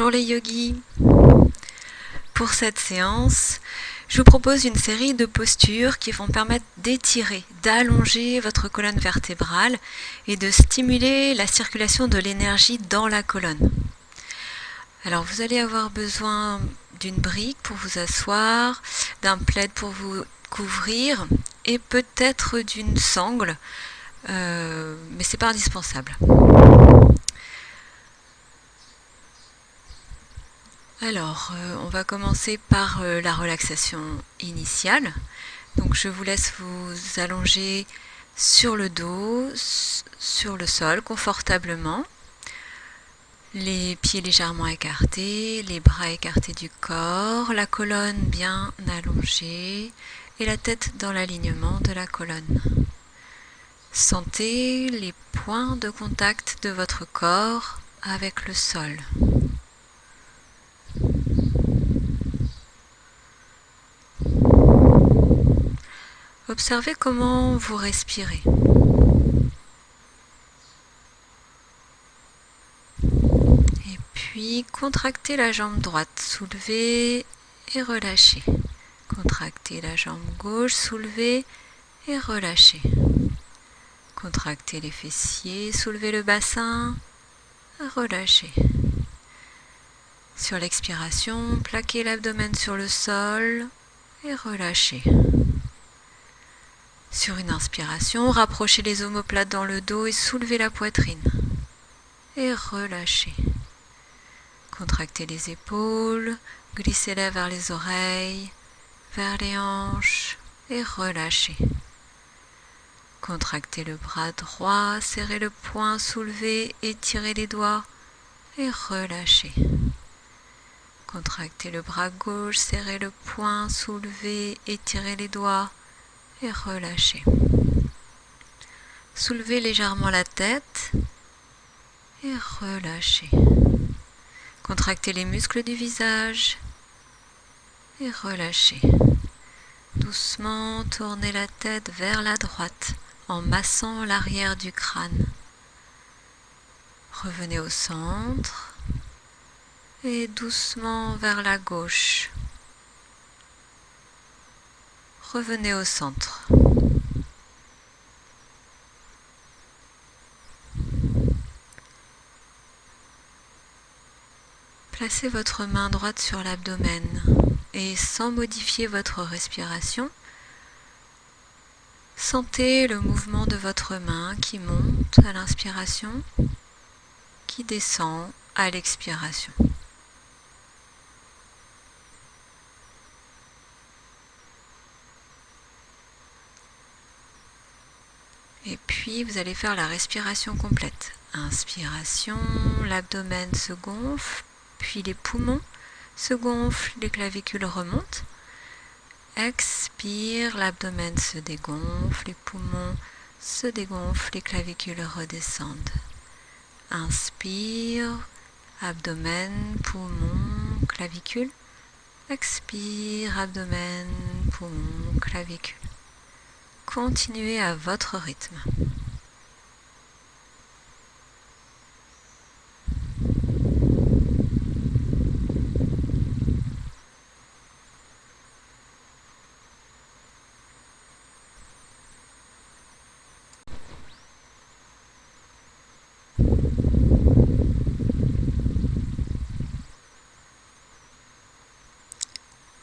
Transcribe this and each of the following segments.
Bonjour les yogis. Pour cette séance, je vous propose une série de postures qui vont permettre d'étirer, d'allonger votre colonne vertébrale et de stimuler la circulation de l'énergie dans la colonne. Alors vous allez avoir besoin d'une brique pour vous asseoir, d'un plaid pour vous couvrir et peut-être d'une sangle, mais c'est pas indispensable. Alors, on va commencer par la relaxation initiale. Donc, je vous laisse vous allonger sur le dos, sur le sol, confortablement. Les pieds légèrement écartés, les bras écartés du corps, la colonne bien allongée et la tête dans l'alignement de la colonne. Sentez les points de contact de votre corps avec le sol. Observez comment vous respirez. Et puis, contractez la jambe droite, soulevez et relâchez. Contractez la jambe gauche, soulevez et relâchez. Contractez les fessiers, soulevez le bassin, relâchez. Sur l'expiration, plaquez l'abdomen sur le sol et relâchez. Sur une inspiration, rapprochez les omoplates dans le dos et soulevez la poitrine. Et relâchez. Contractez les épaules, glissez-les vers les oreilles, vers les hanches et relâchez. Contractez le bras droit, serrez le poing, soulevez, étirez les doigts et relâchez. Contractez le bras gauche, serrez le poing, soulevez, étirez les doigts et relâchez. Soulevez légèrement la tête et relâchez. Contractez les muscles du visage et relâchez. Doucement, tournez la tête vers la droite en massant l'arrière du crâne. Revenez au centre et doucement vers la gauche. Revenez au centre. Placez votre main droite sur l'abdomen et sans modifier votre respiration, sentez le mouvement de votre main qui monte à l'inspiration, qui descend à l'expiration. Et puis vous allez faire la respiration complète. Inspiration, l'abdomen se gonfle, puis les poumons se gonflent, les clavicules remontent. Expire, l'abdomen se dégonfle, les poumons se dégonflent, les clavicules redescendent. Inspire, abdomen, poumons, clavicules. Expire, abdomen, poumons, clavicules. Continuez à votre rythme.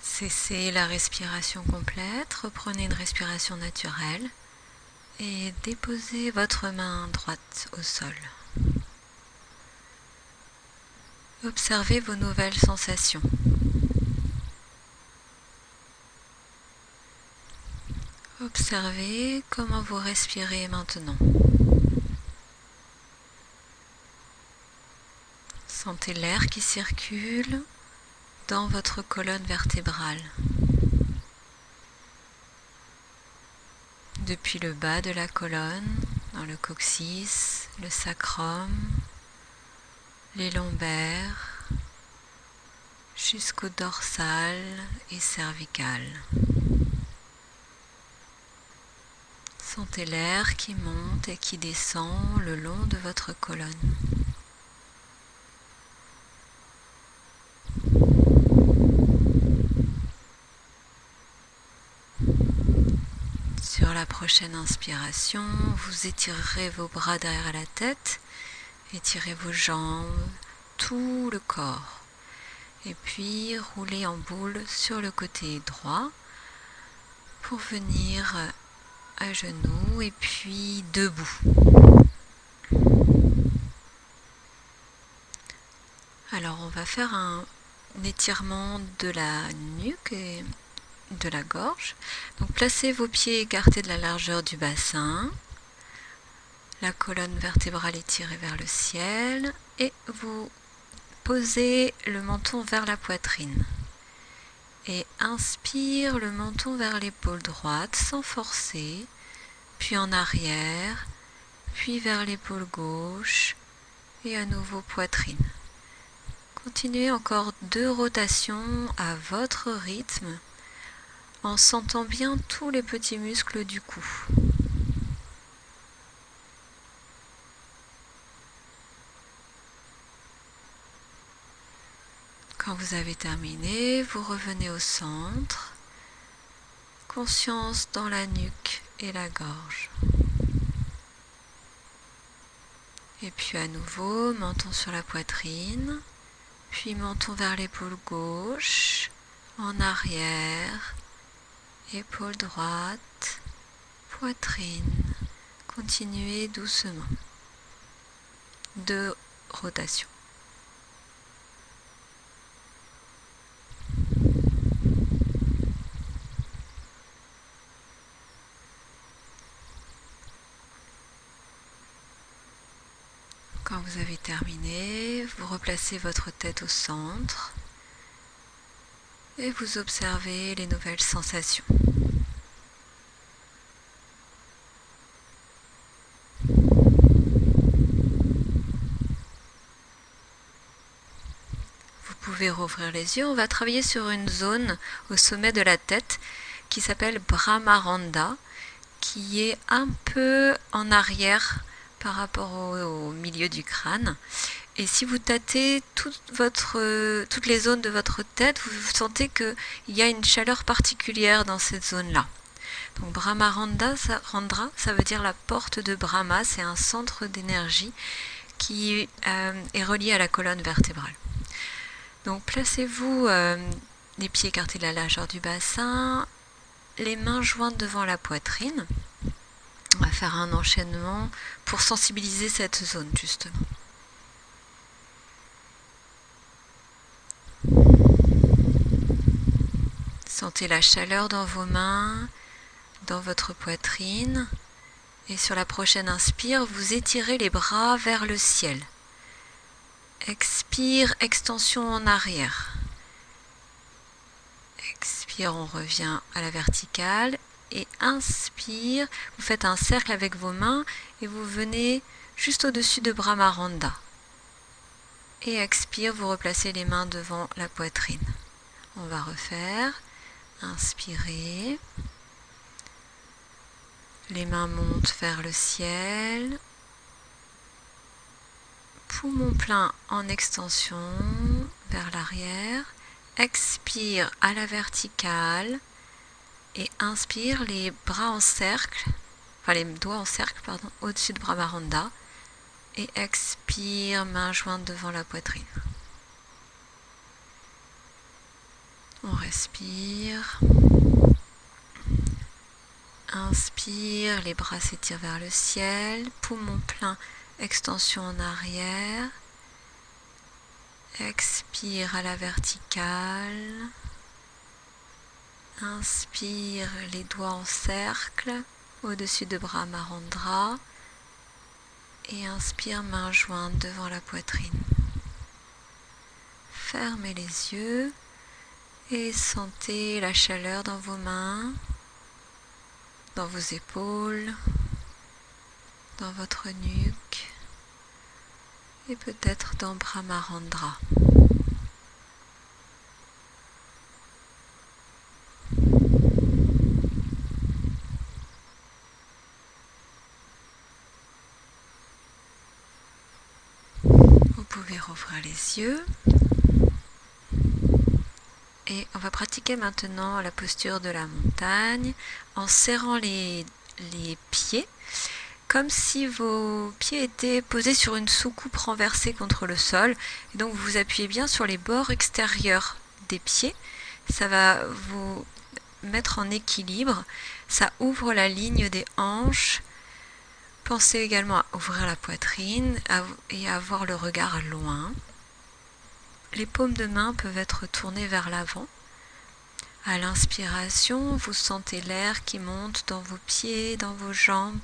Cessez la respiration complète, reprenez une respiration naturelle et déposez votre main droite au sol. Observez vos nouvelles sensations. Observez comment vous respirez maintenant. Sentez l'air qui circule dans votre colonne vertébrale. Depuis le bas de la colonne, dans le coccyx, le sacrum, les lombaires, jusqu'au dorsal et cervical. Sentez l'air qui monte et qui descend le long de votre colonne. prochaine inspiration, vous étirerez vos bras derrière la tête, étirez vos jambes, tout le corps. Et puis roulez en boule sur le côté droit pour venir à genoux et puis debout. Alors on va faire un étirement de la nuque et de la gorge. Donc placez vos pieds écartés de la largeur du bassin, la colonne vertébrale étirée vers le ciel et vous posez le menton vers la poitrine. Et inspire le menton vers l'épaule droite sans forcer, puis en arrière, puis vers l'épaule gauche et à nouveau poitrine. Continuez encore 2 rotations à votre rythme en sentant bien tous les petits muscles du cou. Quand vous avez terminé, vous revenez au centre, conscience dans la nuque et la gorge. Et puis à nouveau, menton sur la poitrine, puis menton vers l'épaule gauche, en arrière, épaule droite, poitrine. Continuez doucement. 2 rotations. Quand vous avez terminé, vous replacez votre tête au centre et vous observez les nouvelles sensations. Vous pouvez rouvrir les yeux. On va travailler sur une zone au sommet de la tête qui s'appelle Brahmaranda, qui est un peu en arrière par rapport au milieu du crâne. Et si vous tâtez toutes les zones de votre tête, vous sentez qu'il y a une chaleur particulière dans cette zone-là. Donc Brahmaranda, ça veut dire la porte de Brahma, c'est un centre d'énergie qui est relié à la colonne vertébrale. Donc placez-vous les pieds écartés de la largeur du bassin, les mains jointes devant la poitrine. On va faire un enchaînement pour sensibiliser cette zone justement. Sentez la chaleur dans vos mains, dans votre poitrine. Et sur la prochaine inspire, vous étirez les bras vers le ciel. Expire, extension en arrière. Expire, on revient à la verticale. Et inspire, vous faites un cercle avec vos mains et vous venez juste au-dessus de Brahmaranda. Et expire, vous replacez les mains devant la poitrine. On va refaire. Inspirez. Les mains montent vers le ciel. Poumon plein en extension vers l'arrière. Expire à la verticale. Et inspire, les bras en cercle, enfin les doigts en cercle, pardon, au-dessus de Brahmaranda. Et expire, main jointe devant la poitrine. On respire. Inspire, les bras s'étirent vers le ciel. Poumon plein, extension en arrière. Expire à la verticale. Inspire, les doigts en cercle au-dessus de Brahmaranda. Et inspire, main jointe devant la poitrine. Fermez les yeux et sentez la chaleur dans vos mains, dans vos épaules, dans votre nuque et peut-être dans Brahmaranda. Vous pouvez rouvrir les yeux. Et on va pratiquer maintenant la posture de la montagne en serrant les les pieds, comme si vos pieds étaient posés sur une soucoupe renversée contre le sol. Et donc vous appuyez bien sur les bords extérieurs des pieds. Ça va vous mettre en équilibre. Ça ouvre la ligne des hanches. Pensez également à ouvrir la poitrine et à avoir le regard loin. Les paumes de main peuvent être tournées vers l'avant. À l'inspiration, vous sentez l'air qui monte dans vos pieds, dans vos jambes,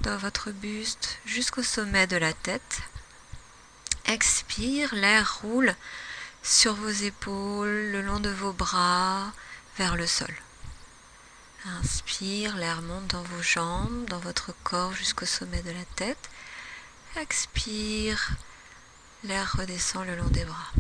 dans votre buste, jusqu'au sommet de la tête. Expire, l'air roule sur vos épaules, le long de vos bras, vers le sol. Inspire, l'air monte dans vos jambes, dans votre corps jusqu'au sommet de la tête. Expire, l'air redescend le long des bras.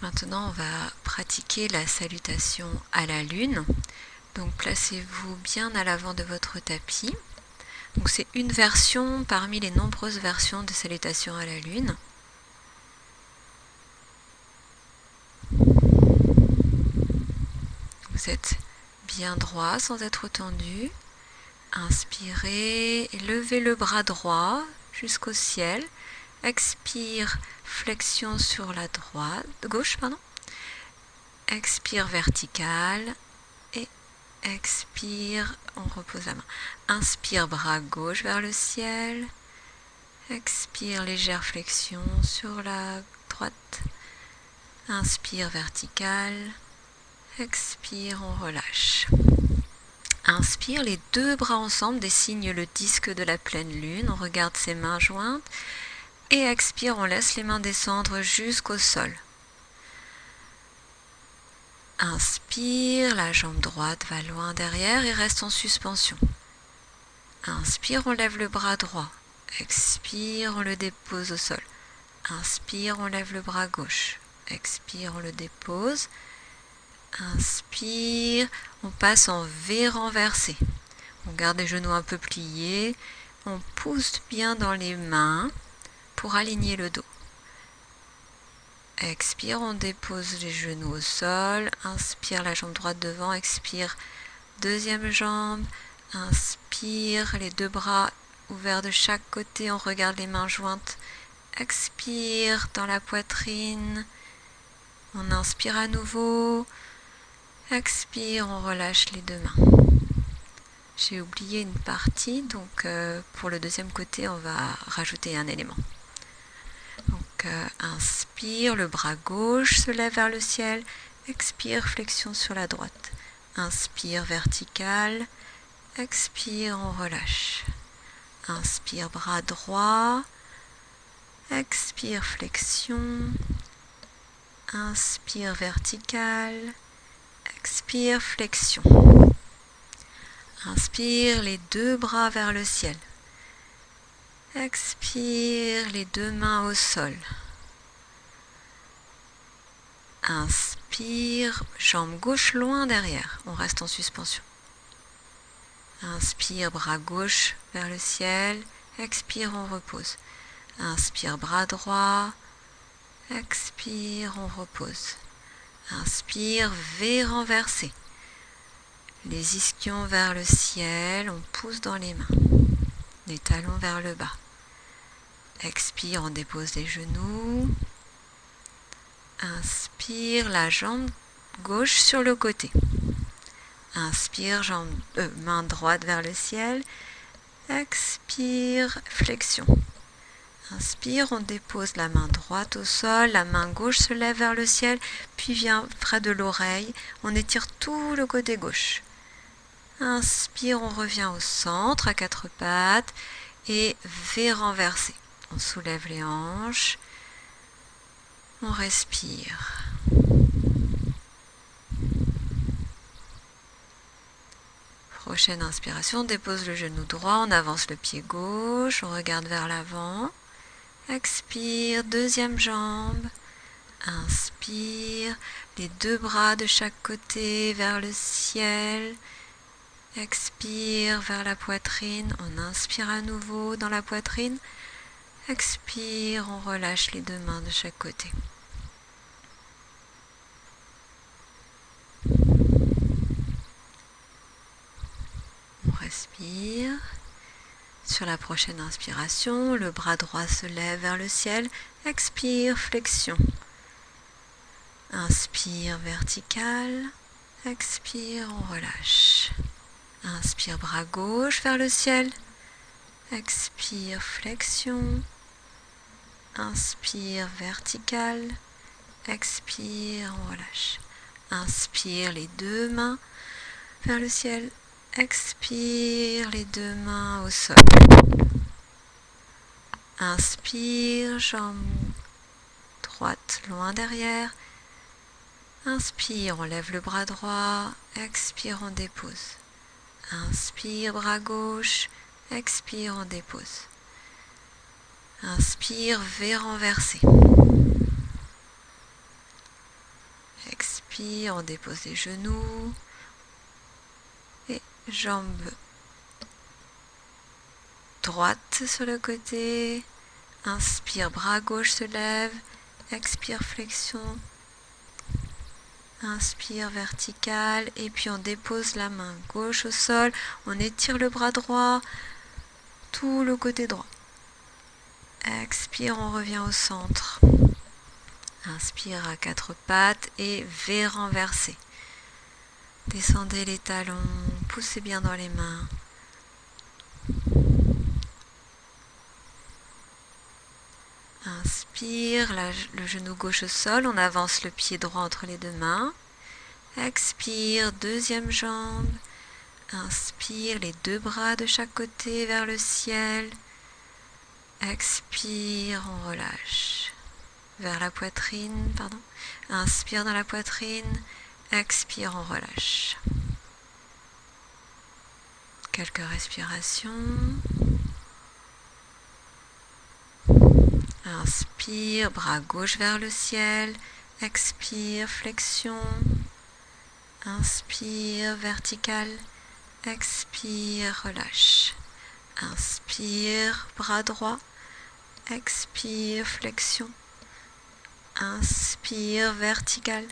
Maintenant, on va pratiquer la salutation à la lune. Donc, placez-vous bien à l'avant de votre tapis. Donc, c'est une version parmi les nombreuses versions de salutation à la lune. Vous êtes bien droit sans être tendu. Inspirez et levez le bras droit jusqu'au ciel. Expire, flexion sur la gauche. Expire, verticale. Et expire, on repose la main. Inspire, bras gauche vers le ciel. Expire, légère flexion sur la droite. Inspire, verticale. Expire, on relâche. Inspire, les deux bras ensemble dessinent le disque de la pleine lune. On regarde ses mains jointes. Et expire, on laisse les mains descendre jusqu'au sol. Inspire, la jambe droite va loin derrière et reste en suspension. Inspire, on lève le bras droit. Expire, on le dépose au sol. Inspire, on lève le bras gauche. Expire, on le dépose. Inspire, on passe en V renversé. On garde les genoux un peu pliés. On pousse bien dans les mains pour aligner le dos. Expire, on dépose les genoux au sol. Inspire, la jambe droite devant. Expire, deuxième jambe. Inspire, les deux bras ouverts de chaque côté. On regarde les mains jointes. Expire dans la poitrine. On inspire à nouveau. Expire, on relâche les deux mains. J'ai oublié une partie, donc pour le deuxième côté, on va rajouter un élément. Donc inspire, le bras gauche se lève vers le ciel. Expire, flexion sur la droite. Inspire, verticale. Expire, on relâche. Inspire, bras droit. Expire, flexion. Inspire, verticale. Expire, flexion. Inspire, les deux bras vers le ciel. Expire, les deux mains au sol. Inspire, jambe gauche loin derrière. On reste en suspension. Inspire, bras gauche vers le ciel. Expire, on repose. Inspire, bras droit. Expire, on repose. Inspire, V renversé. Les ischions vers le ciel, on pousse dans les mains. Les talons vers le bas. Expire, on dépose les genoux. Inspire, la jambe gauche sur le côté. Inspire, main droite vers le ciel. Expire, flexion. Inspire, on dépose la main droite au sol, la main gauche se lève vers le ciel, puis vient près de l'oreille. On étire tout le côté gauche. Inspire, on revient au centre à quatre pattes et V renversé. On soulève les hanches. On respire. Prochaine inspiration, on dépose le genou droit, on avance le pied gauche, on regarde vers l'avant. Expire, deuxième jambe. Inspire, les deux bras de chaque côté vers le ciel. Expire vers la poitrine, on inspire à nouveau dans la poitrine. Expire, on relâche les deux mains de chaque côté. On respire. Sur la prochaine inspiration, le bras droit se lève vers le ciel. Expire, flexion. Inspire, vertical. Expire, on relâche. Inspire, bras gauche vers le ciel. Expire, flexion. Inspire, vertical. Expire, on relâche. Inspire, les deux mains vers le ciel. Expire, les deux mains au sol. Inspire, jambe droite loin derrière. Inspire, on lève le bras droit. Expire, on dépose. Inspire, bras gauche. Expire, on dépose. Inspire, V renversé. Expire, on dépose les genoux. Et jambes droite sur le côté. Inspire, bras gauche se lève. Expire, flexion. Inspire, vertical. Et puis on dépose la main gauche au sol. On étire le bras droit. Tout le côté droit. Expire, on revient au centre. Inspire à quatre pattes et V renversé. Descendez les talons, poussez bien dans les mains. Inspire, le genou gauche au sol, on avance le pied droit entre les deux mains. Expire, deuxième jambe. Inspire, les deux bras de chaque côté vers le ciel. Expire, on relâche. Vers la poitrine, pardon. Inspire dans la poitrine. Expire, on relâche. Quelques respirations. Inspire, bras gauche vers le ciel. Expire, flexion. Inspire, vertical. Expire, relâche. Inspire, bras droit. Expire, flexion. Inspire, vertical.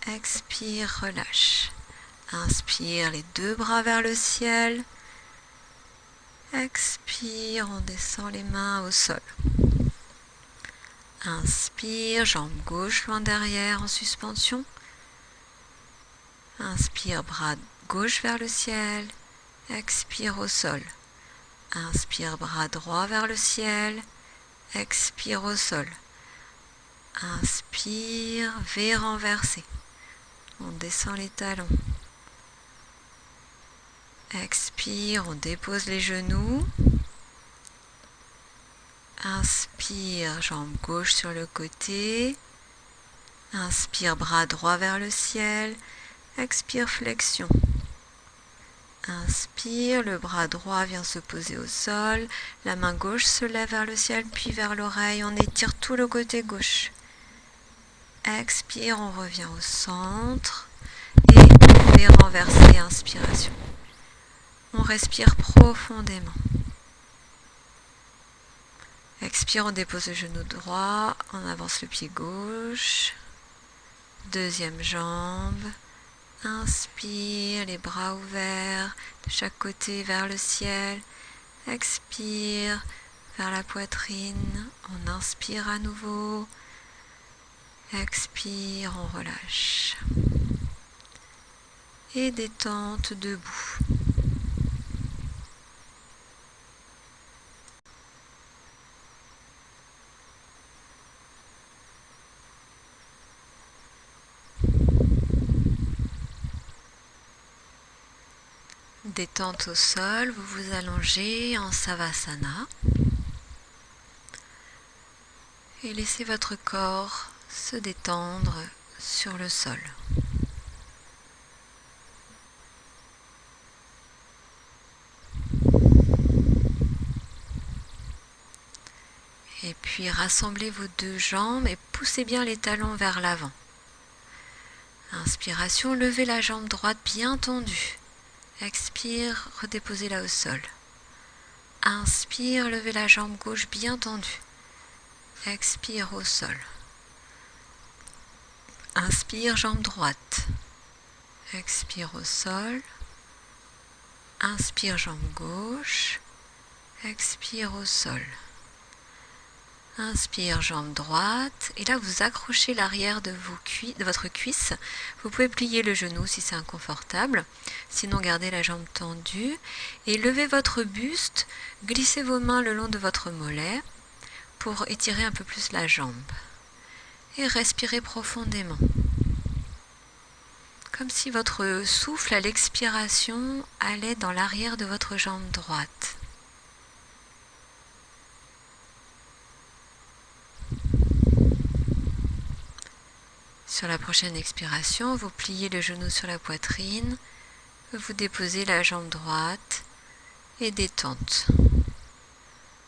Expire, relâche. Inspire, les deux bras vers le ciel. Expire, on descend les mains au sol. Inspire, jambe gauche loin derrière en suspension. Inspire, bras gauche vers le ciel. Expire au sol. Inspire, bras droit vers le ciel. Expire au sol. Inspire, V renversé. On descend les talons. Expire, on dépose les genoux. Inspire, jambe gauche sur le côté. Inspire, bras droit vers le ciel. Expire, flexion. Inspire, le bras droit vient se poser au sol. La main gauche se lève vers le ciel, puis vers l'oreille. On étire tout le côté gauche. Expire, on revient au centre. Et renverser, inspiration. On respire profondément. Expire, on dépose le genou droit, on avance le pied gauche. Deuxième jambe. Inspire, les bras ouverts de chaque côté vers le ciel. Expire, vers la poitrine. On inspire à nouveau. Expire, on relâche. Et détente debout. Détente au sol, vous vous allongez en Savasana et laissez votre corps se détendre sur le sol. Et puis rassemblez vos deux jambes et poussez bien les talons vers l'avant. Inspiration, levez la jambe droite bien tendue. Expire, redéposez-la au sol. Inspire, levez la jambe gauche bien tendue. Expire au sol. Inspire, jambe droite. Expire au sol. Inspire, jambe gauche. Expire au sol. Inspire, jambe droite. Et là, vous accrochez l'arrière de votre cuisse. Vous pouvez plier le genou si c'est inconfortable. Sinon, gardez la jambe tendue. Et levez votre buste. Glissez vos mains le long de votre mollet pour étirer un peu plus la jambe. Et respirez profondément. Comme si votre souffle à l'expiration allait dans l'arrière de votre jambe droite. Sur la prochaine expiration, vous pliez le genou sur la poitrine, vous déposez la jambe droite et détente.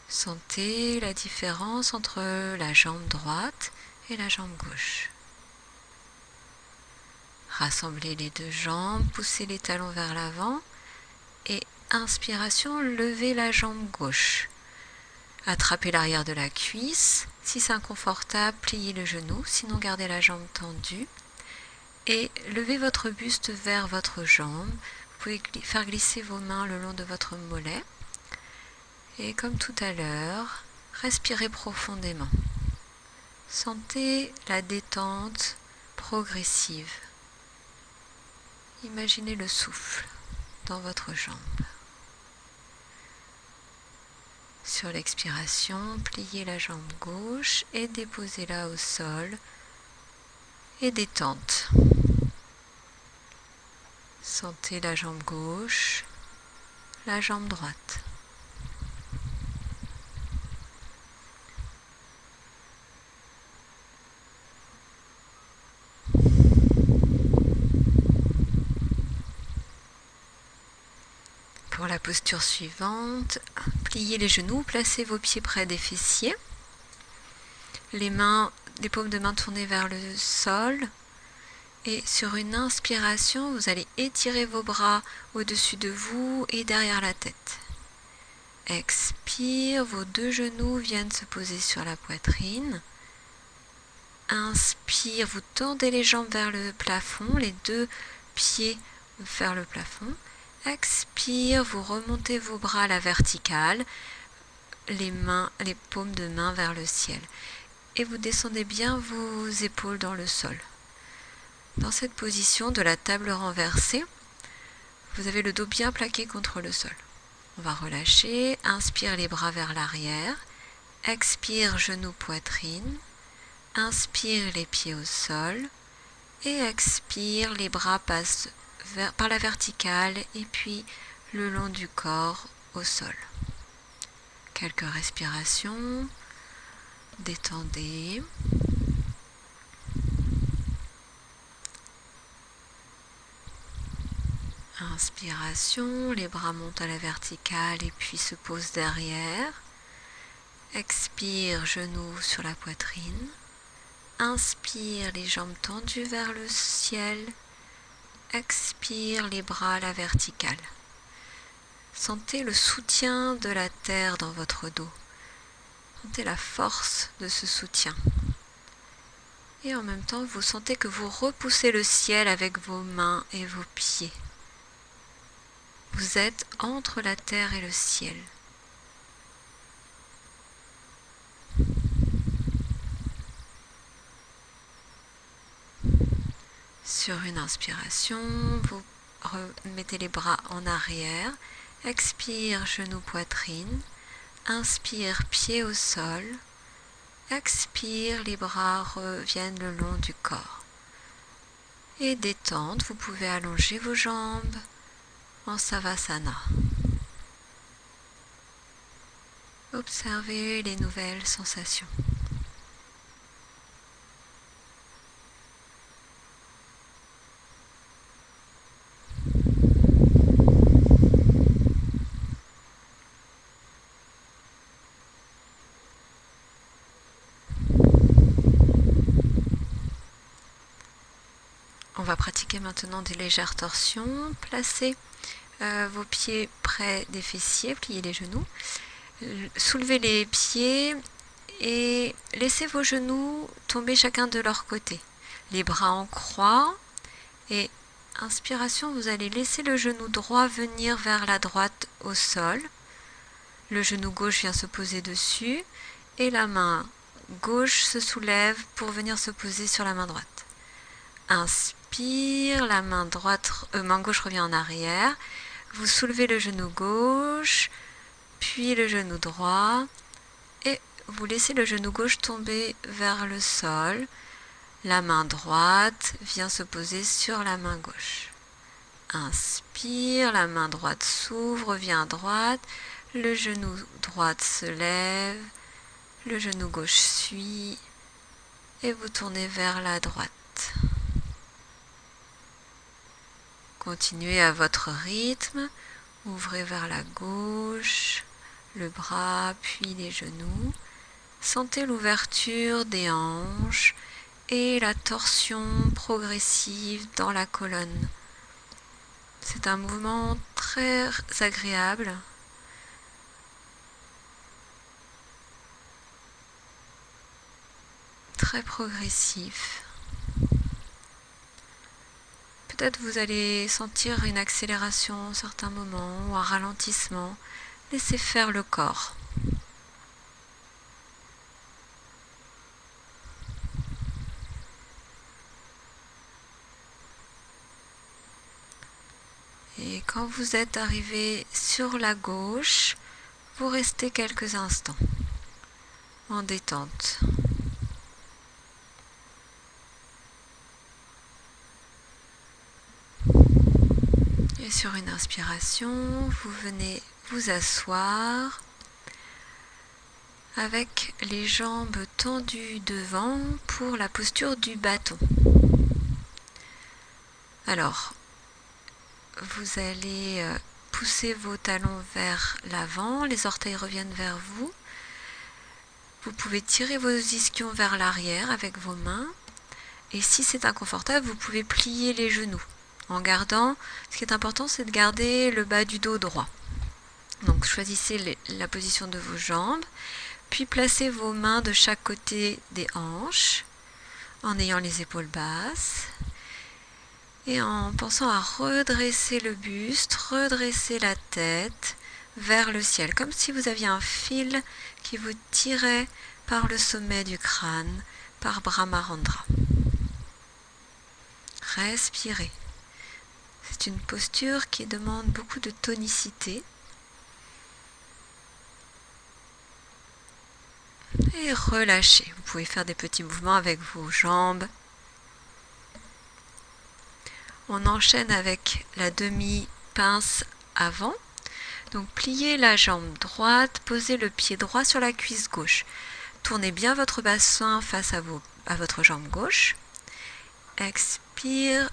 Sentez la différence entre la jambe droite et la jambe gauche. Rassemblez les deux jambes, poussez les talons vers l'avant et inspiration, levez la jambe gauche. Attrapez l'arrière de la cuisse. Si c'est inconfortable, pliez le genou, sinon gardez la jambe tendue. Et levez votre buste vers votre jambe. Vous pouvez faire glisser vos mains le long de votre mollet. Et comme tout à l'heure, respirez profondément. Sentez la détente progressive. Imaginez le souffle dans votre jambe. Sur l'expiration, pliez la jambe gauche et déposez-la au sol et détente. Sentez la jambe gauche, la jambe droite. Pour la posture suivante, pliez les genoux, placez vos pieds près des fessiers. Les paumes de main tournées vers le sol. Et sur une inspiration, vous allez étirer vos bras au-dessus de vous et derrière la tête. Expire, vos deux genoux viennent se poser sur la poitrine. Inspire, vous tendez les jambes vers le plafond, les deux pieds vers le plafond. Expire, vous remontez vos bras à la verticale, les paumes de main vers le ciel. Et vous descendez bien vos épaules dans le sol. Dans cette position de la table renversée, vous avez le dos bien plaqué contre le sol. On va relâcher, inspire les bras vers l'arrière, expire genoux poitrine, inspire les pieds au sol et expire, les bras passent par la verticale et puis le long du corps au sol. Quelques respirations, détendez. Inspiration, les bras montent à la verticale et puis se posent derrière. Expire, genoux sur la poitrine. Inspire, les jambes tendues vers le ciel. Expire, les bras à la verticale. Sentez le soutien de la terre dans votre dos. Sentez la force de ce soutien. Et en même temps, vous sentez que vous repoussez le ciel avec vos mains et vos pieds. Vous êtes entre la terre et le ciel. Sur une inspiration, vous remettez les bras en arrière. Expire, genoux, poitrine. Inspire, pieds au sol. Expire, les bras reviennent le long du corps. Et détente, vous pouvez allonger vos jambes en Savasana. Observez les nouvelles sensations. On va pratiquer maintenant des légères torsions. Placez vos pieds près des fessiers, pliez les genoux. Soulevez les pieds et laissez vos genoux tomber chacun de leur côté. Les bras en croix et inspiration, vous allez laisser le genou droit venir vers la droite au sol. Le genou gauche vient se poser dessus et la main gauche se soulève pour venir se poser sur la main droite. Inspire, la main gauche revient en arrière. Vous soulevez le genou gauche, puis le genou droit et vous laissez le genou gauche tomber vers le sol. La main droite vient se poser sur la main gauche. Inspire, la main droite s'ouvre, vient à droite. Le genou droit se lève, le genou gauche suit et vous tournez vers la droite. Continuez à votre rythme, ouvrez vers la gauche, le bras puis les genoux. Sentez l'ouverture des hanches et la torsion progressive dans la colonne. C'est un mouvement très agréable. Très progressif. Peut-être vous allez sentir une accélération à certains moments ou un ralentissement. Laissez faire le corps. Et quand vous êtes arrivé sur la gauche, vous restez quelques instants en détente. Et sur une inspiration, vous venez vous asseoir avec les jambes tendues devant pour la posture du bâton. Alors, vous allez pousser vos talons vers l'avant, les orteils reviennent vers vous. Vous pouvez tirer vos ischions vers l'arrière avec vos mains. Et si c'est inconfortable, vous pouvez plier les genoux. En gardant, ce qui est important, c'est de garder le bas du dos droit. Donc choisissez la position de vos jambes, puis placez vos mains de chaque côté des hanches, en ayant les épaules basses, et en pensant à redresser le buste, redresser la tête vers le ciel, comme si vous aviez un fil qui vous tirait par le sommet du crâne, par Brahmarandra. Respirez. C'est une posture qui demande beaucoup de tonicité. Et relâchez. Vous pouvez faire des petits mouvements avec vos jambes. On enchaîne avec la demi-pince avant. Donc pliez la jambe droite, posez le pied droit sur la cuisse gauche. Tournez bien votre bassin face à votre jambe gauche. Inspire,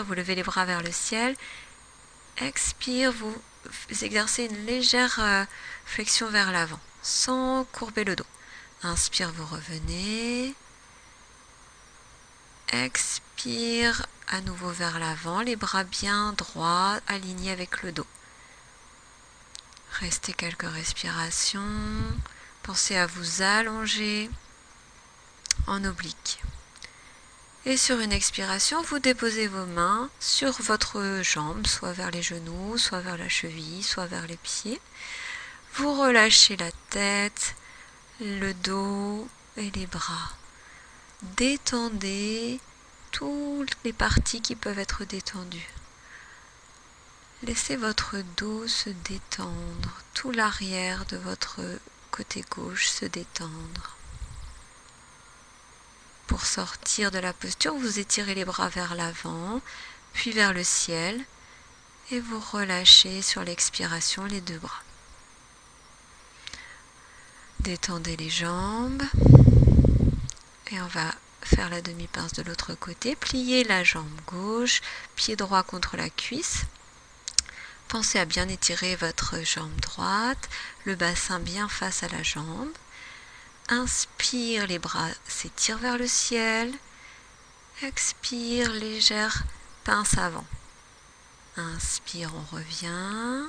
vous levez les bras vers le ciel. Expire, vous exercez une légère flexion vers l'avant, sans courber le dos. Inspire, vous revenez. Expire, à nouveau vers l'avant, les bras bien droits, alignés avec le dos. Restez quelques respirations. Pensez à vous allonger en oblique. Et sur une expiration, vous déposez vos mains sur votre jambe, soit vers les genoux, soit vers la cheville, soit vers les pieds. Vous relâchez la tête, le dos et les bras. Détendez toutes les parties qui peuvent être détendues. Laissez votre dos se détendre, tout l'arrière de votre côté gauche se détendre. Pour sortir de la posture, vous étirez les bras vers l'avant, puis vers le ciel, et vous relâchez sur l'expiration les deux bras. Détendez les jambes, et on va faire la demi-pince de l'autre côté. Pliez la jambe gauche, pied droit contre la cuisse. Pensez à bien étirer votre jambe droite, le bassin bien face à la jambe. Inspire, les bras s'étirent vers le ciel. Expire, légère pince avant. Inspire, on revient.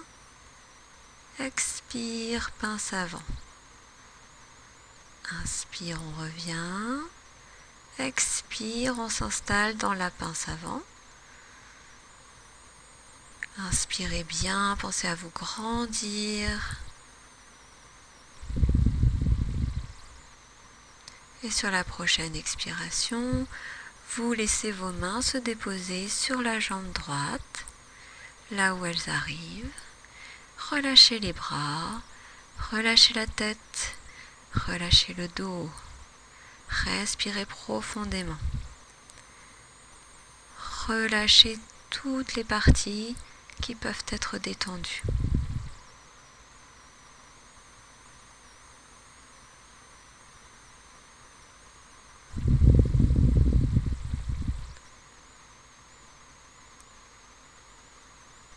Expire, pince avant. Inspire, on revient. Expire, on s'installe dans la pince avant. Inspirez bien, pensez à vous grandir. Et sur la prochaine expiration, vous laissez vos mains se déposer sur la jambe droite, là où elles arrivent. Relâchez les bras, relâchez la tête, relâchez le dos. Respirez profondément. Relâchez toutes les parties qui peuvent être détendues.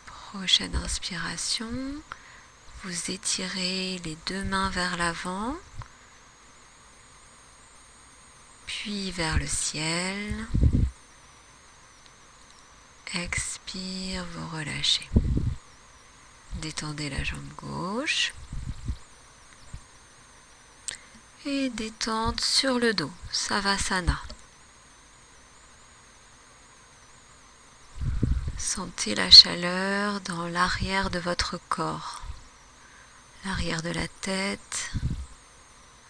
Prochaine inspiration, vous étirez les deux mains vers l'avant, puis vers le ciel. Expire, vous relâchez. Détendez la jambe gauche. Et détente sur le dos, Savasana. Sentez la chaleur dans l'arrière de votre corps. L'arrière de la tête,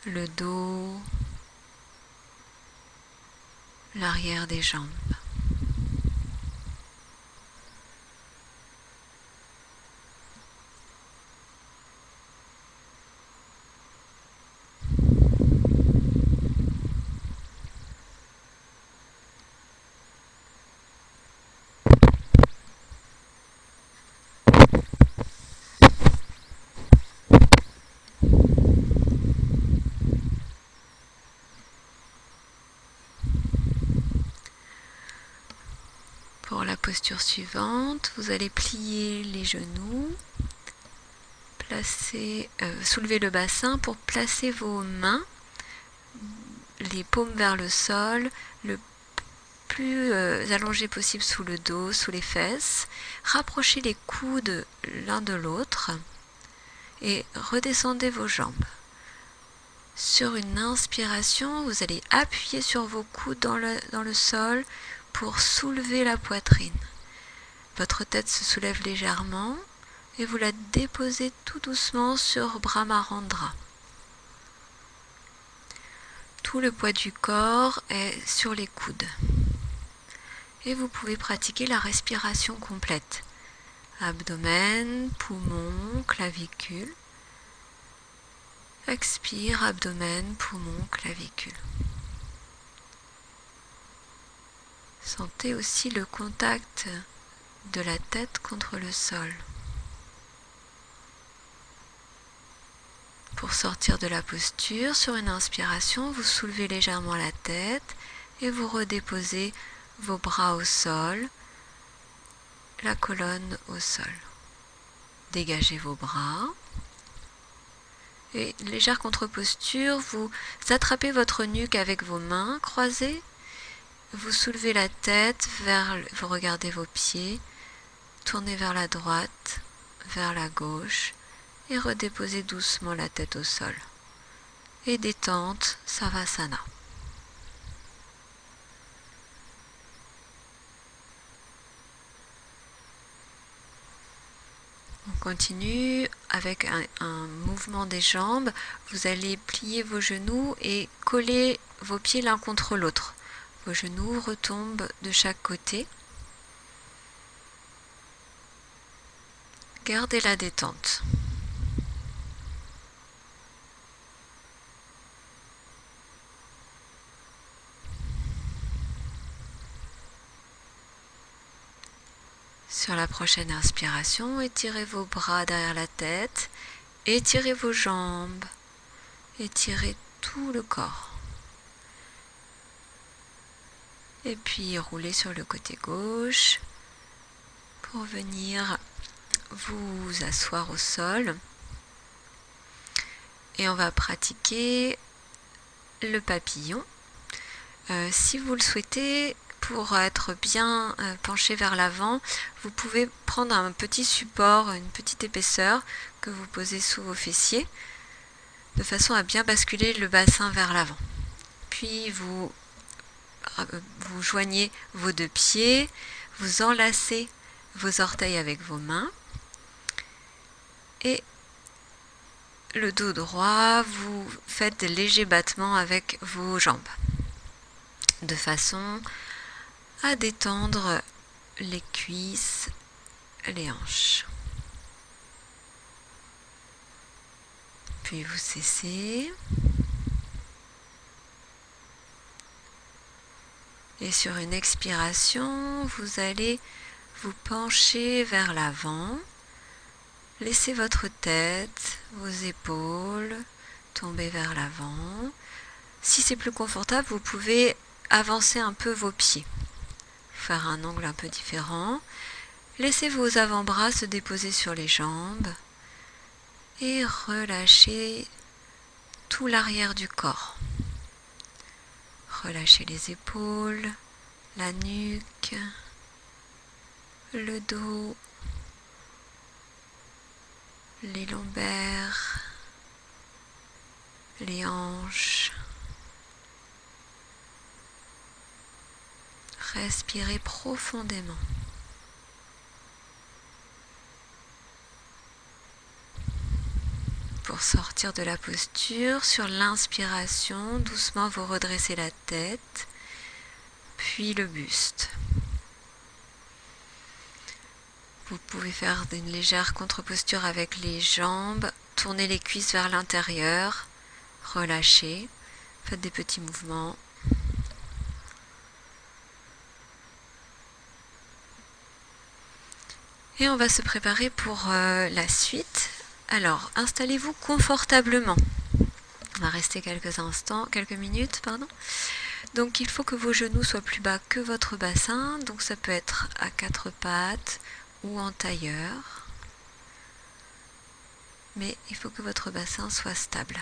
le dos, l'arrière des jambes. Pour la posture suivante, vous allez plier les genoux, soulever le bassin pour placer vos mains, les paumes vers le sol, le plus allongé possible sous le dos, sous les fesses. Rapprochez les coudes l'un de l'autre et redescendez vos jambes. Sur une inspiration, vous allez appuyer sur vos coudes dans le sol pour soulever la poitrine. Votre tête se soulève légèrement et vous la déposez tout doucement sur Brahmarandra. Tout le poids du corps est sur les coudes. Et vous pouvez pratiquer la respiration complète. Abdomen, poumon, clavicule. Expire, abdomen, poumon, clavicule. Sentez aussi le contact de la tête contre le sol. Pour sortir de la posture, sur une inspiration, vous soulevez légèrement la tête et vous redéposez vos bras au sol, la colonne au sol. Dégagez vos bras. Et légère contre-posture, vous attrapez votre nuque avec vos mains croisées. Vous soulevez la tête, vous regardez vos pieds, tournez vers la droite, vers la gauche et redéposez doucement la tête au sol. Et détente, Savasana. On continue avec un mouvement des jambes. Vous allez plier vos genoux et coller vos pieds l'un contre l'autre. Vos genoux retombent de chaque côté. Gardez la détente. Sur la prochaine inspiration, étirez vos bras derrière la tête, étirez vos jambes, étirez tout le corps. Et puis roulez sur le côté gauche pour venir vous asseoir au sol. Et on va pratiquer le papillon. Si vous le souhaitez, pour être bien penché vers l'avant, vous pouvez prendre un petit support, une petite épaisseur que vous posez sous vos fessiers, de façon à bien basculer le bassin vers l'avant. Puis vous joignez vos deux pieds, vous enlacez vos orteils avec vos mains et le dos droit, vous faites des légers battements avec vos jambes de façon à détendre les cuisses, les hanches. Puis vous cessez. Et sur une expiration, vous allez vous pencher vers l'avant. Laissez votre tête, vos épaules tomber vers l'avant. Si c'est plus confortable, vous pouvez avancer un peu vos pieds. Faire un angle un peu différent. Laissez vos avant-bras se déposer sur les jambes. Et relâchez tout l'arrière du corps. Relâchez les épaules, la nuque, le dos, les lombaires, les hanches. Respirez profondément. Pour sortir de la posture, sur l'inspiration, doucement vous redressez la tête, puis le buste. Vous pouvez faire une légère contre-posture avec les jambes, tournez les cuisses vers l'intérieur, relâchez, faites des petits mouvements. Et on va se préparer pour la suite. Alors, installez-vous confortablement. On va rester quelques minutes. Donc, il faut que vos genoux soient plus bas que votre bassin. Donc, ça peut être à quatre pattes ou en tailleur. Mais il faut que votre bassin soit stable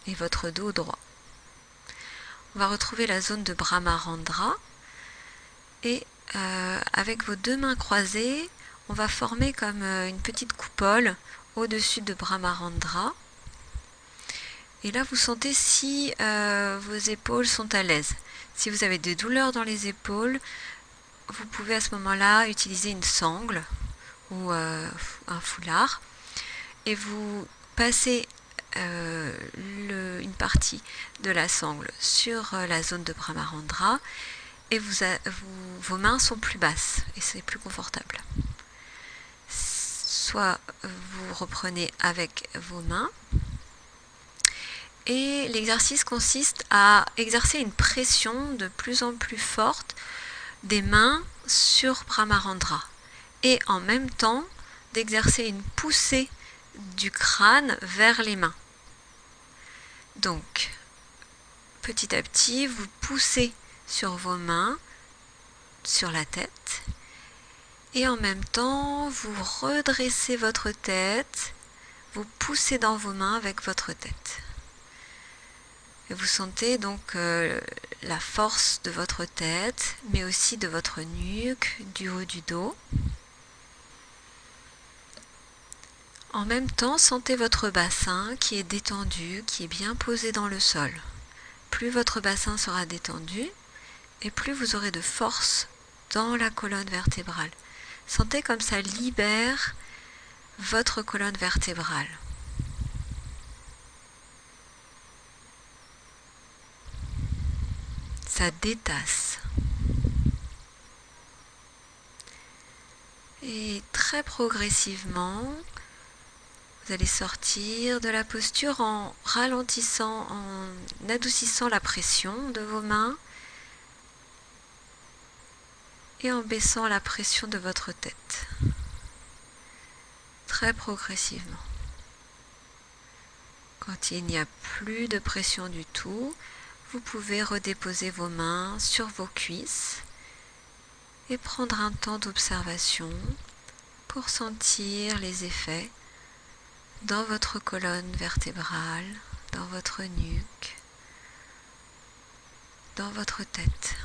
et votre dos droit. On va retrouver la zone de Brahmarandra. Et avec vos deux mains croisées, on va former comme une petite coupole au-dessus de Brahmarandra. Et là, vous sentez si vos épaules sont à l'aise. Si vous avez des douleurs dans les épaules, vous pouvez à ce moment-là utiliser une sangle ou un foulard. Et vous passez une partie de la sangle sur la zone de Brahmarandra. Et vos mains sont plus basses et c'est plus confortable. Soit vous reprenez avec vos mains. Et l'exercice consiste à exercer une pression de plus en plus forte des mains sur Brahmarandra. Et en même temps, d'exercer une poussée du crâne vers les mains. Donc, petit à petit, vous poussez sur vos mains, sur la tête. Et en même temps, vous redressez votre tête, vous poussez dans vos mains avec votre tête. Et vous sentez donc la force de votre tête, mais aussi de votre nuque, du haut du dos. En même temps, sentez votre bassin qui est détendu, qui est bien posé dans le sol. Plus votre bassin sera détendu, et plus vous aurez de force dans la colonne vertébrale. Sentez comme ça libère votre colonne vertébrale. Ça détasse. Et très progressivement, vous allez sortir de la posture en ralentissant, en adoucissant la pression de vos mains et en baissant la pression de votre tête. Très progressivement. Quand il n'y a plus de pression du tout, vous pouvez redéposer vos mains sur vos cuisses et prendre un temps d'observation pour sentir les effets dans votre colonne vertébrale, dans votre nuque, dans votre tête.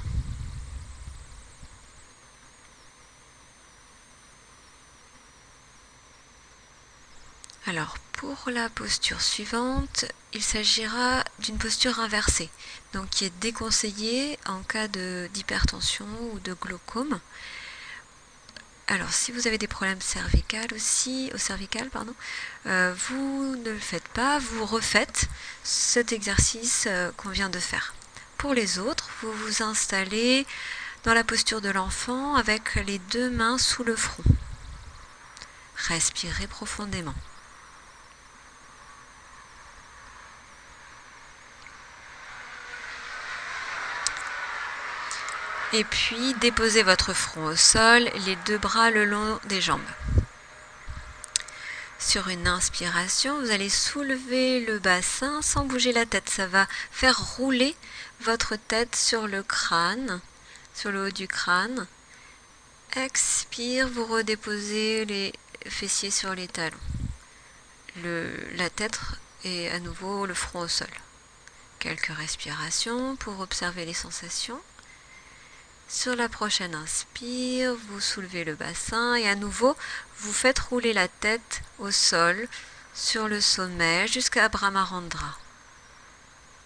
Alors, pour la posture suivante, il s'agira d'une posture inversée, donc qui est déconseillée en cas d'hypertension ou de glaucome. Alors, si vous avez des problèmes cervicales aussi, vous ne le faites pas, vous refaites cet exercice qu'on vient de faire. Pour les autres, vous vous installez dans la posture de l'enfant avec les deux mains sous le front. Respirez profondément. Et puis, déposez votre front au sol, les deux bras le long des jambes. Sur une inspiration, vous allez soulever le bassin sans bouger la tête. Ça va faire rouler votre tête sur le crâne, sur le haut du crâne. Expire, vous redéposez les fessiers sur les talons. La tête et à nouveau le front au sol. Quelques respirations pour observer les sensations. Sur la prochaine inspire, vous soulevez le bassin et à nouveau, vous faites rouler la tête au sol, sur le sommet, jusqu'à Brahmarandra.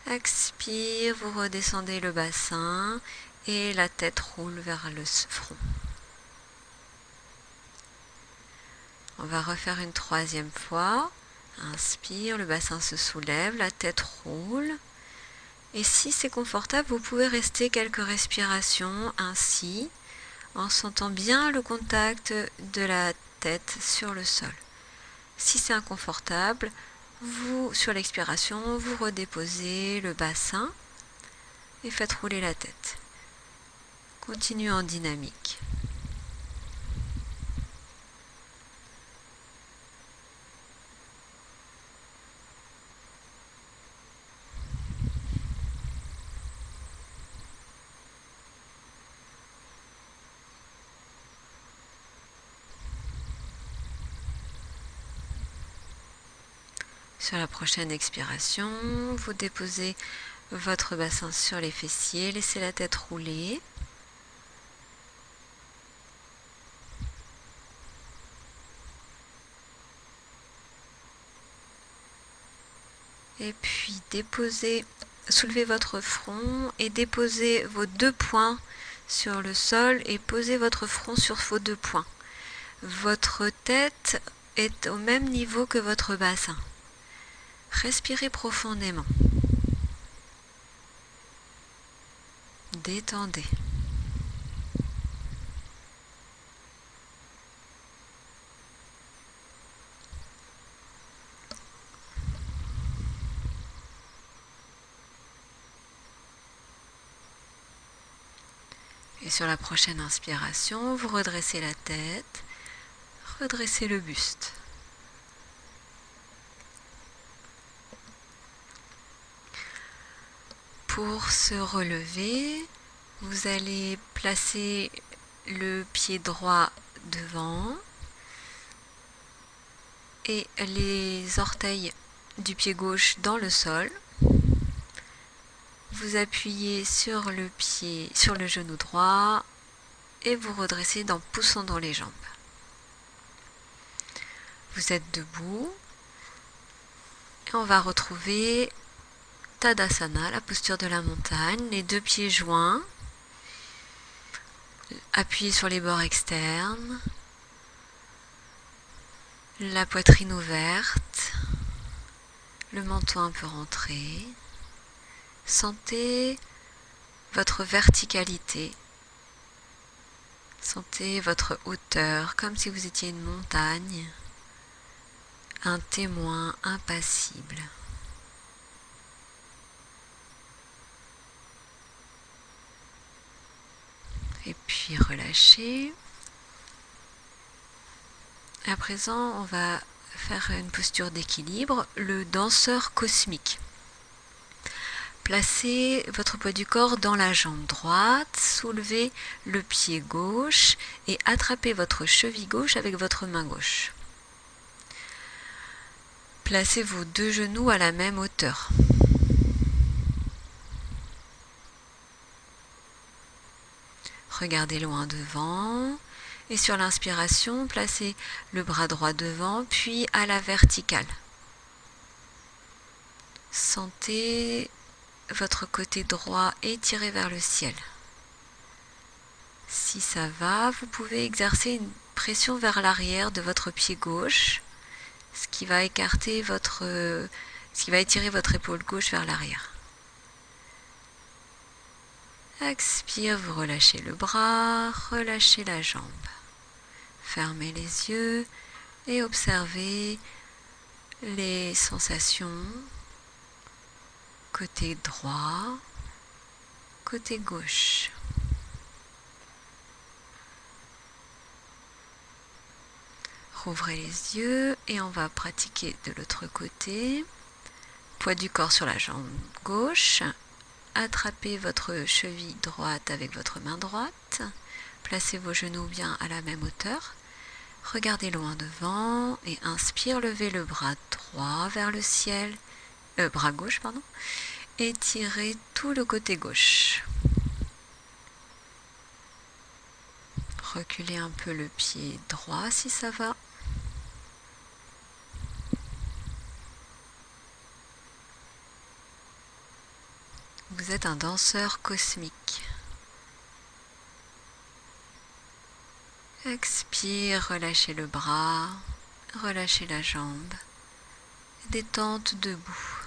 Expire, vous redescendez le bassin et la tête roule vers le front. On va refaire une troisième fois. Inspire, le bassin se soulève, la tête roule. Et si c'est confortable, vous pouvez rester quelques respirations ainsi, en sentant bien le contact de la tête sur le sol. Si c'est inconfortable, sur l'expiration, vous redéposez le bassin et faites rouler la tête. Continuez en dynamique. Sur la prochaine expiration, vous déposez votre bassin sur les fessiers, laissez la tête rouler. Et puis soulevez votre front et déposez vos deux poings sur le sol et posez votre front sur vos deux poings. Votre tête est au même niveau que votre bassin. Respirez profondément. Détendez. Et sur la prochaine inspiration, vous redressez la tête, redressez le buste. Pour se relever, vous allez placer le pied droit devant et les orteils du pied gauche dans le sol. Vous appuyez sur le genou droit et vous redressez en poussant dans les jambes. Vous êtes debout et on va retrouver Tadasana, la posture de la montagne, les deux pieds joints, appuyés sur les bords externes, la poitrine ouverte, le menton un peu rentré. Sentez votre verticalité, sentez votre hauteur comme si vous étiez une montagne, un témoin impassible. Et puis relâchez. À présent, on va faire une posture d'équilibre, le danseur cosmique. Placez votre poids du corps dans la jambe droite, soulevez le pied gauche et attrapez votre cheville gauche avec votre main gauche. Placez vos deux genoux à la même hauteur. Regardez loin devant Et sur l'inspiration, placez le bras droit devant, puis à la verticale. Sentez votre côté droit étiré vers le ciel. Si ça va, vous pouvez exercer une pression vers l'arrière de votre pied gauche, ce qui va étirer votre épaule gauche vers l'arrière. Expire, vous relâchez le bras, relâchez la jambe. Fermez les yeux et observez les sensations côté droit, côté gauche. Rouvrez les yeux et on va pratiquer de l'autre côté. Poids du corps sur la jambe gauche. Attrapez votre cheville droite avec votre main droite. Placez vos genoux bien à la même hauteur. Regardez loin devant et inspire, levez le bras droit vers le ciel. Bras gauche, pardon. Étirez tout le côté gauche. Reculez un peu le pied droit si ça va. Vous êtes un danseur cosmique. Expire, relâchez le bras, relâchez la jambe. Détente debout.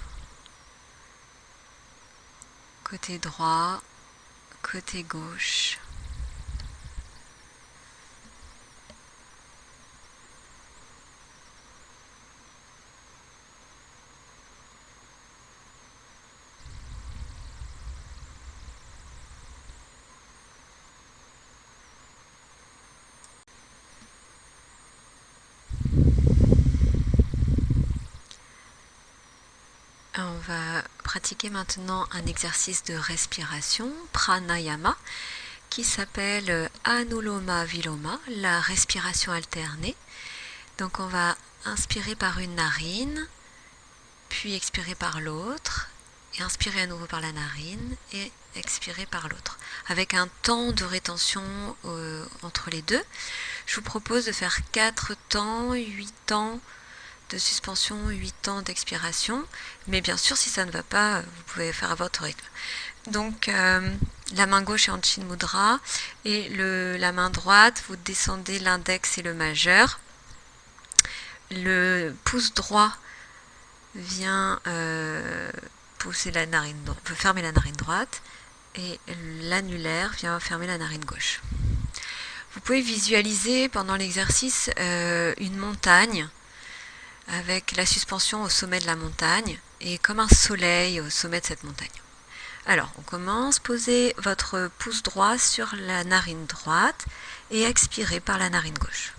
Côté droit, côté gauche. On va pratiquer maintenant un exercice de respiration, pranayama, qui s'appelle Anuloma Viloma, la respiration alternée. Donc on va inspirer par une narine, puis expirer par l'autre, et inspirer à nouveau par la narine, et expirer par l'autre. Avec un temps de rétention entre les deux, je vous propose de faire 4 temps, 8 temps de suspension, 8 temps d'expiration. Mais bien sûr, si ça ne va pas, vous pouvez faire à votre rythme. Donc, la main gauche est en Chin Mudra et la main droite, vous descendez l'index et le majeur. Le pouce droit vient pousser la narine, fermer la narine droite et l'annulaire vient fermer la narine gauche. Vous pouvez visualiser pendant l'exercice une montagne avec la suspension au sommet de la montagne et comme un soleil au sommet de cette montagne. Alors, on commence, posez votre pouce droit sur la narine droite et expirez par la narine gauche.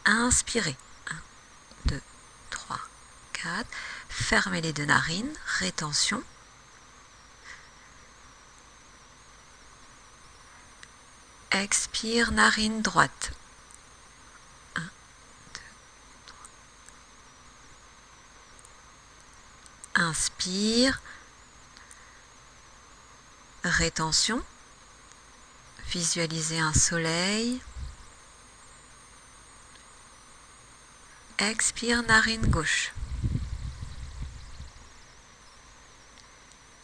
Inspirez. 1, 2, 3, 4. Fermez les deux narines, rétention. Expire, narine droite. 1, 2, 3. Inspire. Rétention. Visualisez un soleil. Expire, narine gauche.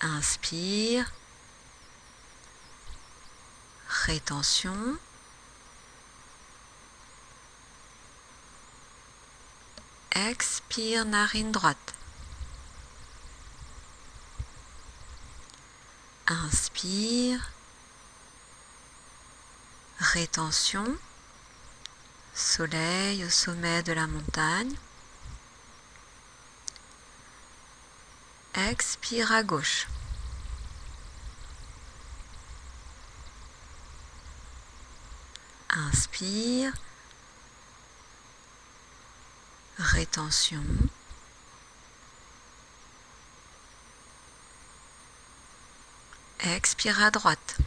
Inspire. Rétention. Expire, narine droite. Inspire. Rétention. Soleil au sommet de la montagne. Expire à gauche. Inspire. Rétention. Expire à droite.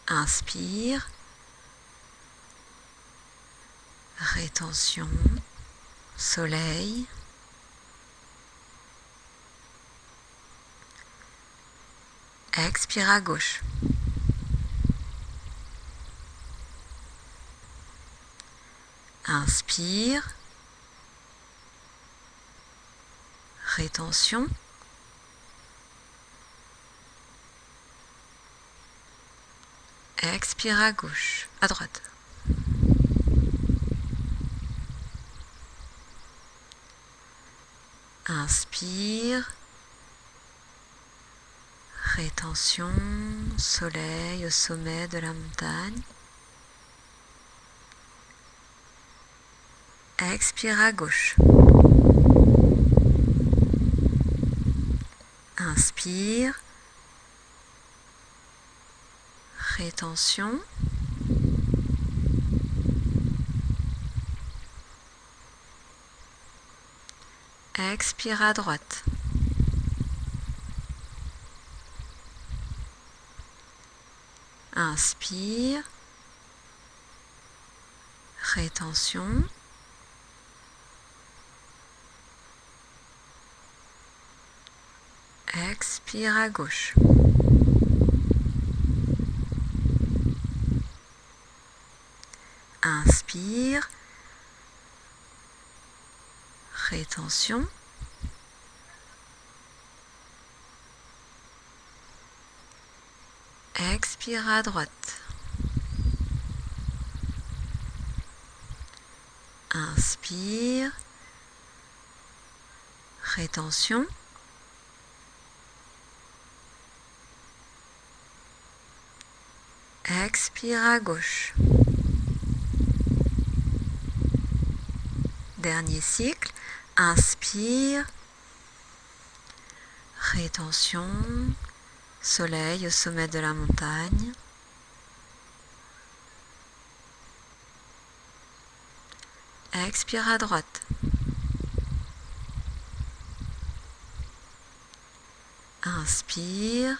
Inspire. Rétention. Soleil. Expire à gauche. Inspire. Rétention. Expire à gauche, à droite. Inspire. Rétention, soleil au sommet de la montagne. Expire à gauche. Inspire. Rétention. Expire à droite. Inspire. Rétention. Expire à gauche. Inspire. Rétention. Expire à droite. Inspire. Rétention. Expire à gauche. Dernier cycle. Inspire. Rétention. Soleil au sommet de la montagne. Expire à droite. Inspire.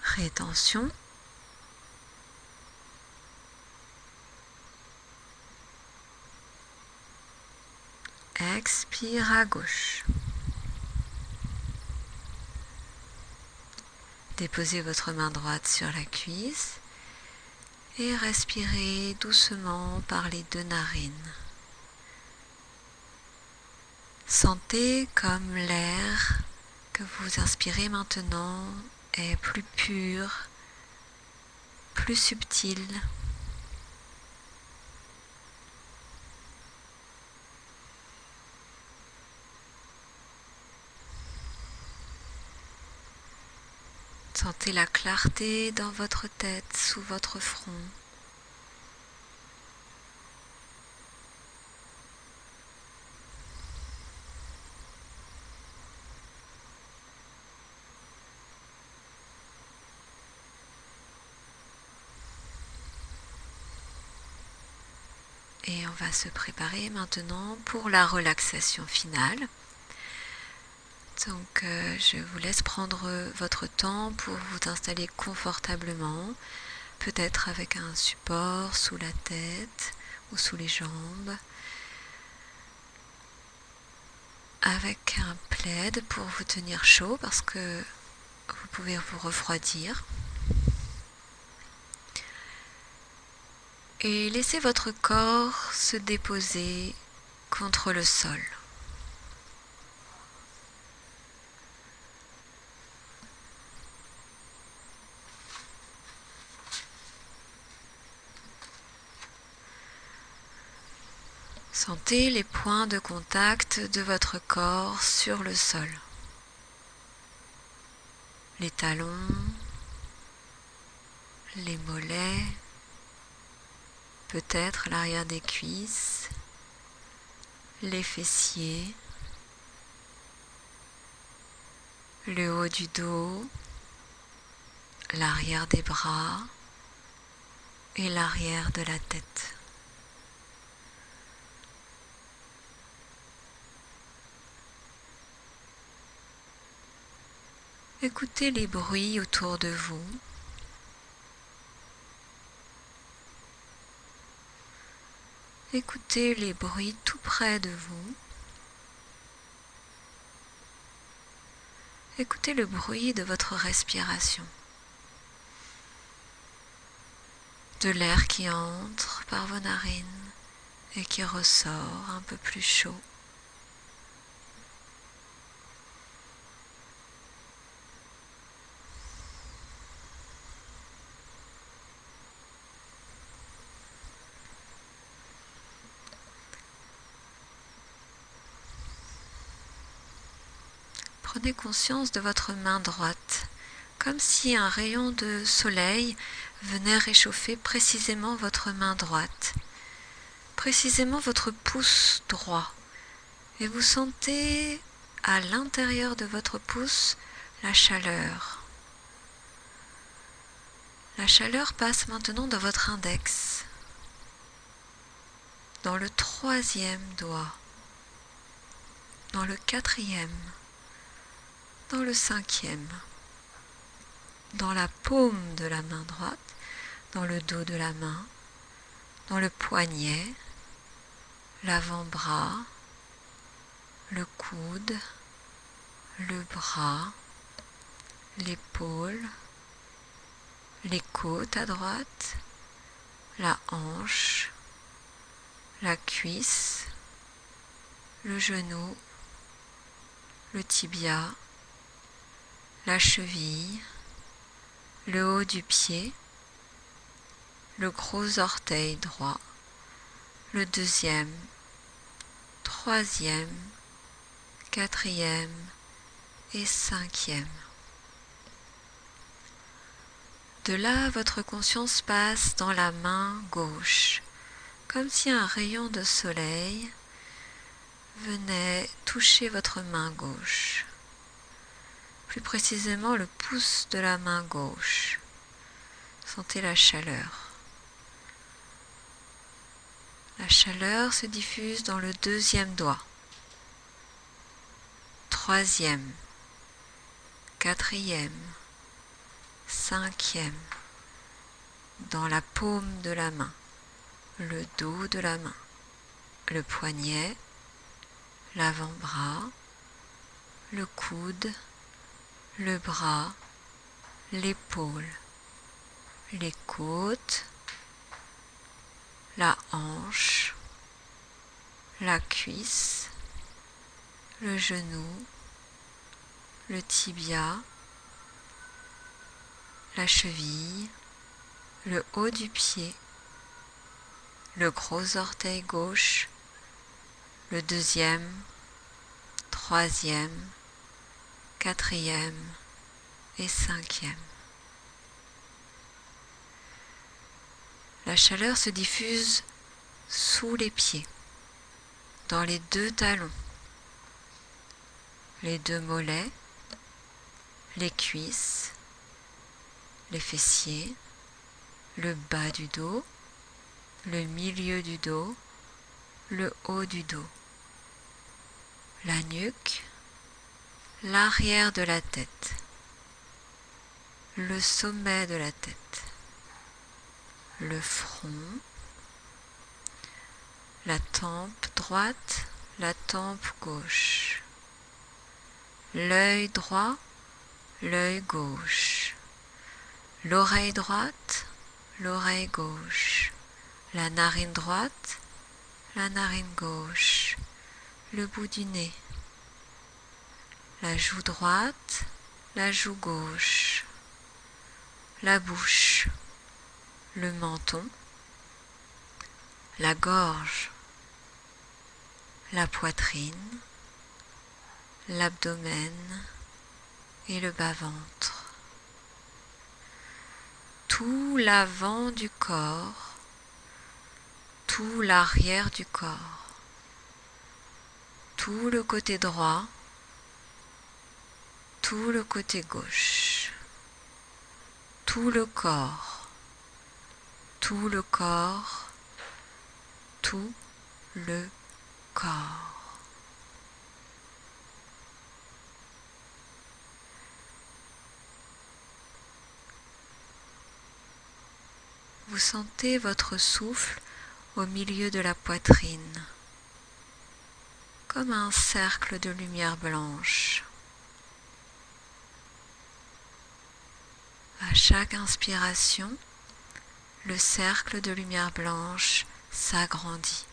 Rétention. Expire à gauche. Déposez votre main droite sur la cuisse et respirez doucement par les deux narines. Sentez comme l'air que vous inspirez maintenant est plus pur, plus subtil. Sentez la clarté dans votre tête, sous votre front. Et on va se préparer maintenant pour la relaxation finale. Donc je vous laisse prendre votre temps pour vous installer confortablement, peut-être avec un support sous la tête ou sous les jambes, avec un plaid pour vous tenir chaud parce que vous pouvez vous refroidir. Et laissez votre corps se déposer contre le sol. Sentez les points de contact de votre corps sur le sol. Les talons, les mollets, peut-être l'arrière des cuisses, les fessiers, le haut du dos, l'arrière des bras et l'arrière de la tête. Écoutez les bruits autour de vous. Écoutez les bruits tout près de vous. Écoutez le bruit de votre respiration, de l'air qui entre par vos narines et qui ressort un peu plus chaud. Prenez conscience de votre main droite, comme si un rayon de soleil venait réchauffer précisément votre main droite, précisément votre pouce droit. Et vous sentez à l'intérieur de votre pouce la chaleur. La chaleur passe maintenant dans votre index, dans le 3e doigt, dans le 4e, dans le 5e, dans la paume de la main droite, dans le dos de la main, dans le poignet, l'avant-bras, le coude, le bras, l'épaule, les côtes à droite, la hanche, la cuisse, le genou, le tibia, la cheville, le haut du pied, le gros orteil droit, le 2e, 3e, 4e et 5e. De là, votre conscience passe dans la main gauche, comme si un rayon de soleil venait toucher votre main gauche. Plus précisément le pouce de la main gauche. Sentez la chaleur. La chaleur se diffuse dans le 2e doigt, 3e, 4e, 5e, dans la paume de la main, le dos de la main, le poignet, l'avant-bras, le coude, le bras, l'épaule, les côtes, la hanche, la cuisse, le genou, le tibia, la cheville, le haut du pied, le gros orteil gauche, le 2e, 3e, 4e et 5e. La chaleur se diffuse sous les pieds, dans les 2 talons, les 2 mollets, les cuisses, les fessiers, le bas du dos, le milieu du dos, le haut du dos, la nuque, l'arrière de la tête, le sommet de la tête, le front, la tempe droite, la tempe gauche, l'œil droit, l'œil gauche, l'oreille droite, l'oreille gauche, la narine droite, la narine gauche, le bout du nez, la joue droite, la joue gauche, la bouche, le menton, la gorge, la poitrine, l'abdomen et le bas-ventre. Tout l'avant du corps, tout l'arrière du corps, tout le côté droit, tout le côté gauche, tout le corps, tout le corps, tout le corps. Vous sentez votre souffle au milieu de la poitrine, comme un cercle de lumière blanche. À chaque inspiration, le cercle de lumière blanche s'agrandit.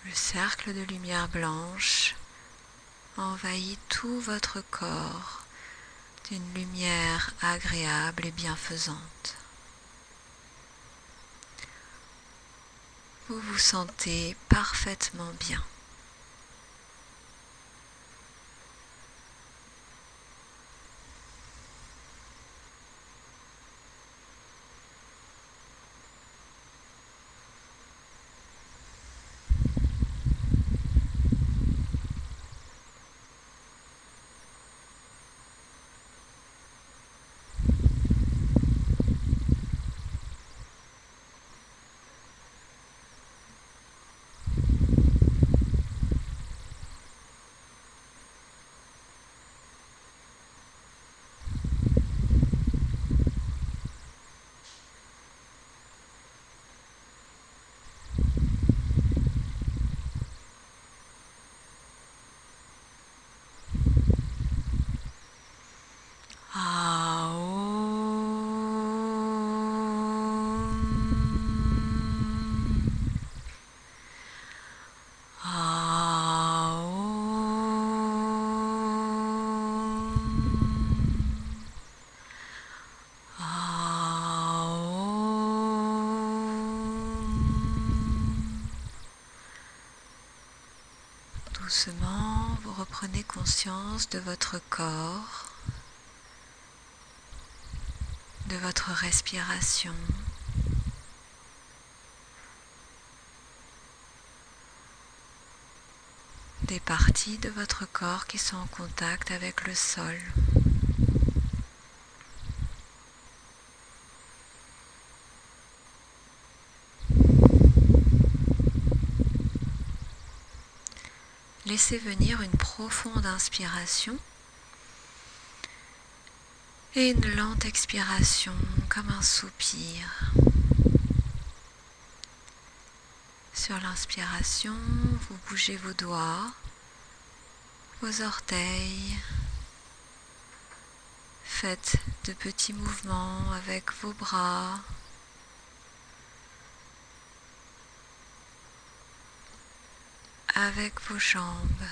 Le cercle de lumière blanche envahit tout votre corps d'une lumière agréable et bienfaisante. Vous vous sentez parfaitement bien. Doucement, vous reprenez conscience de votre corps, de votre respiration, des parties de votre corps qui sont en contact avec le sol. Laissez venir une profonde inspiration et une lente expiration comme un soupir. Sur l'inspiration, vous bougez vos doigts, vos orteils. Faites de petits mouvements avec vos bras. Avec vos jambes.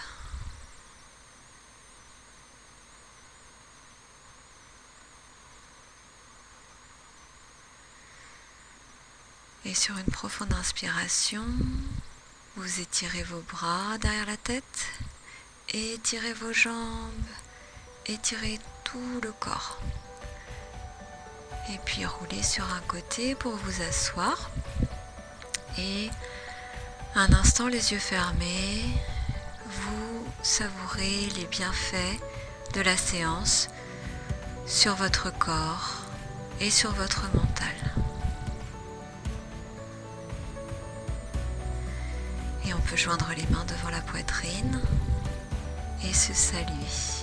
Et sur une profonde inspiration, vous étirez vos bras derrière la tête, étirez vos jambes, étirez tout le corps. Et puis roulez sur un côté pour vous asseoir. Et un instant les yeux fermés, vous savourez les bienfaits de la séance sur votre corps et sur votre mental. Et on peut joindre les mains devant la poitrine et se saluer.